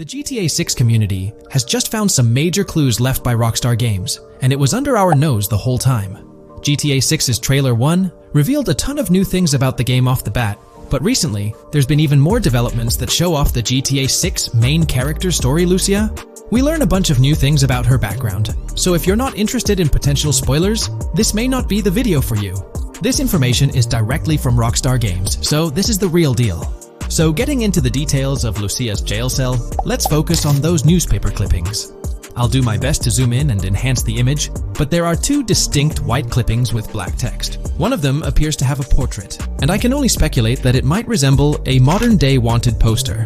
The GTA 6 community has just found some major clues left by Rockstar Games, and it was under our nose the whole time. GTA 6's Trailer 1 revealed a ton of new things about the game off the bat, but recently, there's been even more developments that show off the GTA 6 main character story, Lucia. We learn a bunch of new things about her background, so if you're not interested in potential spoilers, this may not be the video for you. This information is directly from Rockstar Games, so this is the real deal. So getting into the details of Lucia's jail cell, let's focus on those newspaper clippings. I'll do my best to zoom in and enhance the image, but there are two distinct white clippings with black text. One of them appears to have a portrait, and I can only speculate that it might resemble a modern-day wanted poster.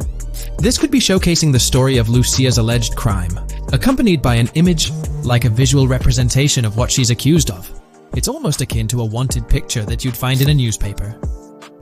This could be showcasing the story of Lucia's alleged crime, accompanied by an image like a visual representation of what she's accused of. It's almost akin to a wanted picture that you'd find in a newspaper.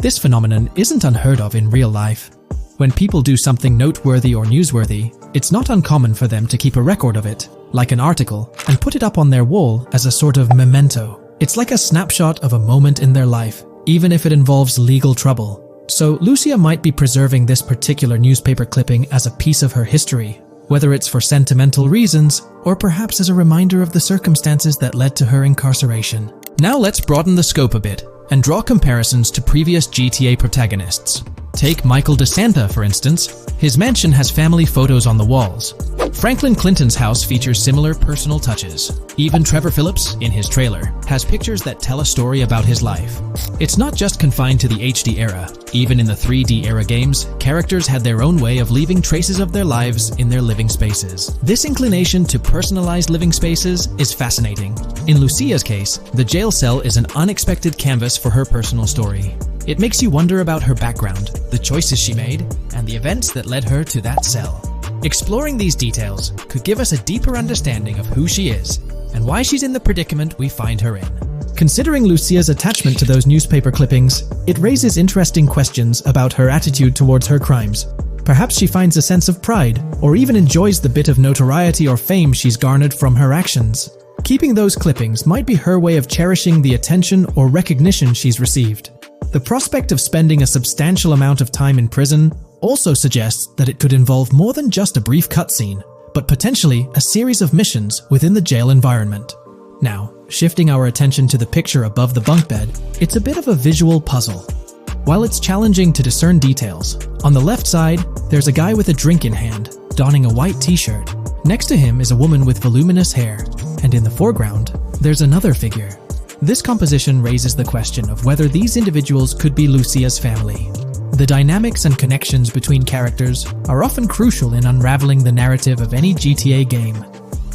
This phenomenon isn't unheard of in real life. When people do something noteworthy or newsworthy, it's not uncommon for them to keep a record of it, like an article, and put it up on their wall as a sort of memento. It's like a snapshot of a moment in their life, even if it involves legal trouble. So Lucia might be preserving this particular newspaper clipping as a piece of her history, whether it's for sentimental reasons or perhaps as a reminder of the circumstances that led to her incarceration. Now let's broaden the scope a bit and draw comparisons to previous GTA protagonists. Take Michael DeSanta, for instance. His mansion has family photos on the walls. Franklin Clinton's house features similar personal touches. Even Trevor Phillips, in his trailer, has pictures that tell a story about his life. It's not just confined to the HD era. Even in the 3D era games, characters had their own way of leaving traces of their lives in their living spaces. This inclination to personalized living spaces is fascinating. In Lucia's case, the jail cell is an unexpected canvas for her personal story. It makes you wonder about her background, the choices she made, and the events that led her to that cell. Exploring these details could give us a deeper understanding of who she is and why she's in the predicament we find her in. Considering Lucia's attachment to those newspaper clippings, it raises interesting questions about her attitude towards her crimes. Perhaps she finds a sense of pride, or even enjoys the bit of notoriety or fame she's garnered from her actions. Keeping those clippings might be her way of cherishing the attention or recognition she's received. The prospect of spending a substantial amount of time in prison also suggests that it could involve more than just a brief cutscene, but potentially a series of missions within the jail environment. Now, shifting our attention to the picture above the bunk bed, it's a bit of a visual puzzle. While it's challenging to discern details, on the left side, there's a guy with a drink in hand, donning a white t-shirt. Next to him is a woman with voluminous hair, and in the foreground, there's another figure. This composition raises the question of whether these individuals could be Lucia's family. The dynamics and connections between characters are often crucial in unraveling the narrative of any GTA game.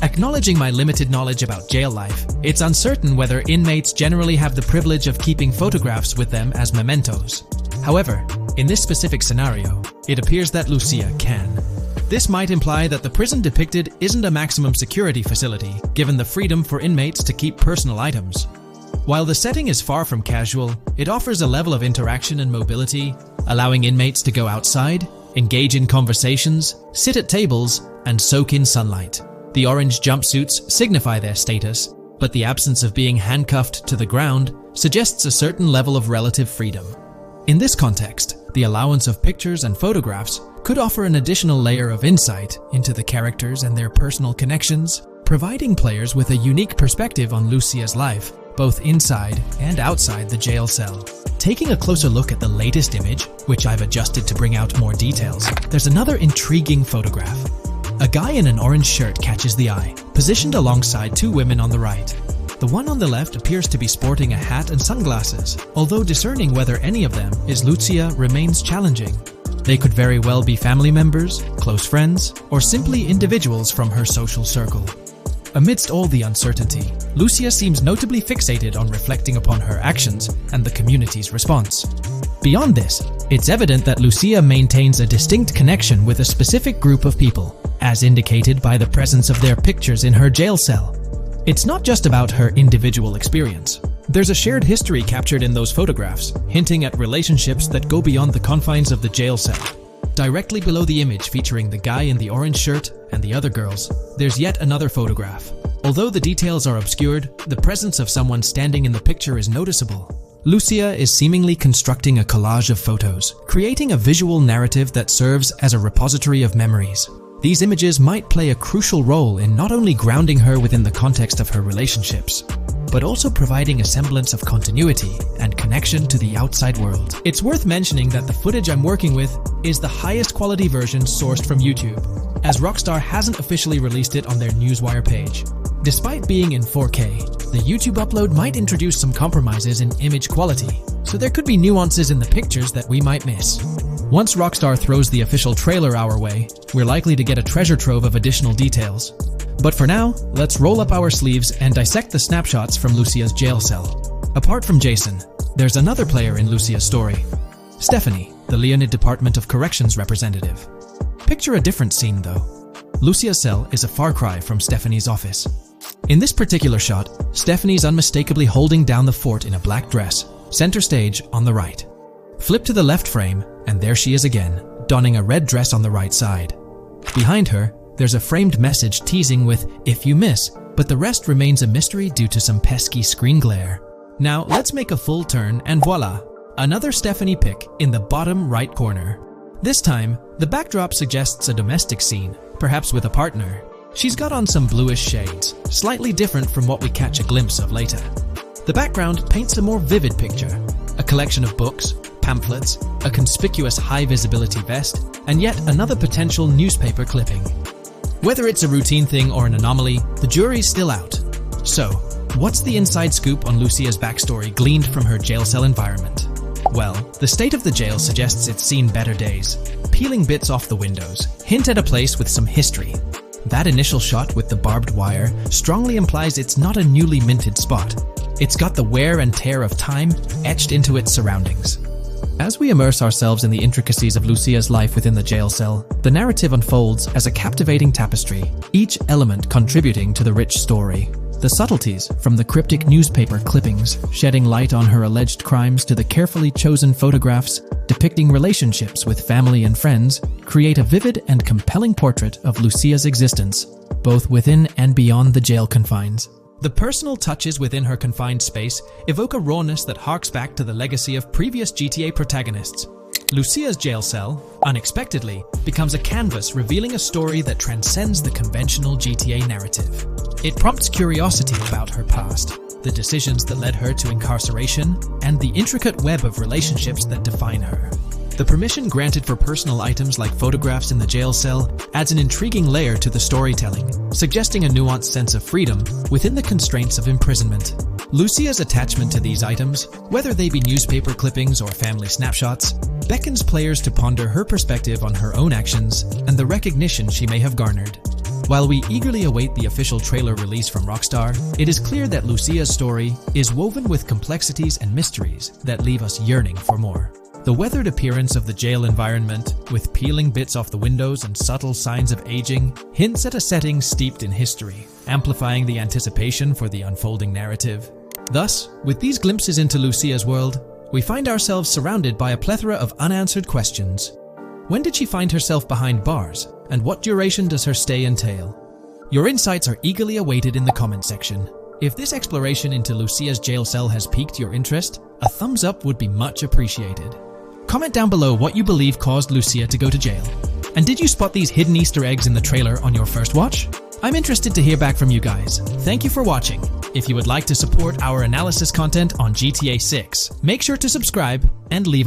Acknowledging my limited knowledge about jail life, it's uncertain whether inmates generally have the privilege of keeping photographs with them as mementos. However, in this specific scenario, it appears that Lucia can. This might imply that the prison depicted isn't a maximum security facility, given the freedom for inmates to keep personal items. While the setting is far from casual, it offers a level of interaction and mobility, allowing inmates to go outside, engage in conversations, sit at tables, and soak in sunlight. The orange jumpsuits signify their status, but the absence of being handcuffed to the ground suggests a certain level of relative freedom. In this context, the allowance of pictures and photographs could offer an additional layer of insight into the characters and their personal connections, providing players with a unique perspective on Lucia's life, both inside and outside the jail cell. Taking a closer look at the latest image, which I've adjusted to bring out more details, there's another intriguing photograph. A guy in an orange shirt catches the eye, positioned alongside two women on the right. The one on the left appears to be sporting a hat and sunglasses, although discerning whether any of them is Lucia remains challenging. They could very well be family members, close friends, or simply individuals from her social circle. Amidst all the uncertainty, Lucia seems notably fixated on reflecting upon her actions and the community's response. Beyond this, it's evident that Lucia maintains a distinct connection with a specific group of people, as indicated by the presence of their pictures in her jail cell. It's not just about her individual experience. There's a shared history captured in those photographs, hinting at relationships that go beyond the confines of the jail cell. Directly below the image featuring the guy in the orange shirt and the other girls, there's yet another photograph. Although the details are obscured, the presence of someone standing in the picture is noticeable. Lucia is seemingly constructing a collage of photos, creating a visual narrative that serves as a repository of memories. These images might play a crucial role in not only grounding her within the context of her relationships, but also providing a semblance of continuity and connection to the outside world. It's worth mentioning that the footage I'm working with is the highest quality version sourced from YouTube, as Rockstar hasn't officially released it on their Newswire page. Despite being in 4K, the YouTube upload might introduce some compromises in image quality, so there could be nuances in the pictures that we might miss. Once Rockstar throws the official trailer our way, we're likely to get a treasure trove of additional details. But for now, let's roll up our sleeves and dissect the snapshots from Lucia's jail cell. Apart from Jason, there's another player in Lucia's story, Stephanie, the Leonid Department of Corrections representative. Picture a different scene though. Lucia's cell is a far cry from Stephanie's office. In this particular shot, Stephanie's unmistakably holding down the fort in a black dress, center stage on the right. Flip to the left frame, and there she is again, donning a red dress on the right side. Behind her, there's a framed message teasing with "if you miss," but the rest remains a mystery due to some pesky screen glare. Now let's make a full turn and voila, another Stephanie pic in the bottom right corner. This time, the backdrop suggests a domestic scene, perhaps with a partner. She's got on some bluish shades, slightly different from what we catch a glimpse of later. The background paints a more vivid picture, a collection of books, pamphlets, a conspicuous high-visibility vest, and yet another potential newspaper clipping. Whether it's a routine thing or an anomaly, the jury's still out. So, what's the inside scoop on Lucia's backstory gleaned from her jail cell environment? Well, the state of the jail suggests it's seen better days. Peeling bits off the windows hint at a place with some history. That initial shot with the barbed wire strongly implies it's not a newly minted spot. It's got the wear and tear of time etched into its surroundings. As we immerse ourselves in the intricacies of Lucia's life within the jail cell, the narrative unfolds as a captivating tapestry, each element contributing to the rich story. The subtleties, from the cryptic newspaper clippings shedding light on her alleged crimes to the carefully chosen photographs depicting relationships with family and friends, create a vivid and compelling portrait of Lucia's existence, both within and beyond the jail confines. The personal touches within her confined space evoke a rawness that harks back to the legacy of previous GTA protagonists. Lucia's jail cell, unexpectedly, becomes a canvas revealing a story that transcends the conventional GTA narrative. It prompts curiosity about her past, the decisions that led her to incarceration, and the intricate web of relationships that define her. The permission granted for personal items like photographs in the jail cell adds an intriguing layer to the storytelling, suggesting a nuanced sense of freedom within the constraints of imprisonment. Lucia's attachment to these items, whether they be newspaper clippings or family snapshots, beckons players to ponder her perspective on her own actions and the recognition she may have garnered. While we eagerly await the official trailer release from Rockstar, it is clear that Lucia's story is woven with complexities and mysteries that leave us yearning for more. The weathered appearance of the jail environment, with peeling bits off the windows and subtle signs of aging, hints at a setting steeped in history, amplifying the anticipation for the unfolding narrative. Thus, with these glimpses into Lucia's world, we find ourselves surrounded by a plethora of unanswered questions. When did she find herself behind bars, and what duration does her stay entail? Your insights are eagerly awaited in the comment section. If this exploration into Lucia's jail cell has piqued your interest, a thumbs up would be much appreciated. Comment down below what you believe caused Lucia to go to jail. And did you spot these hidden Easter eggs in the trailer on your first watch? I'm interested to hear back from you guys. Thank you for watching. If you would like to support our analysis content on GTA 6, make sure to subscribe and leave a like.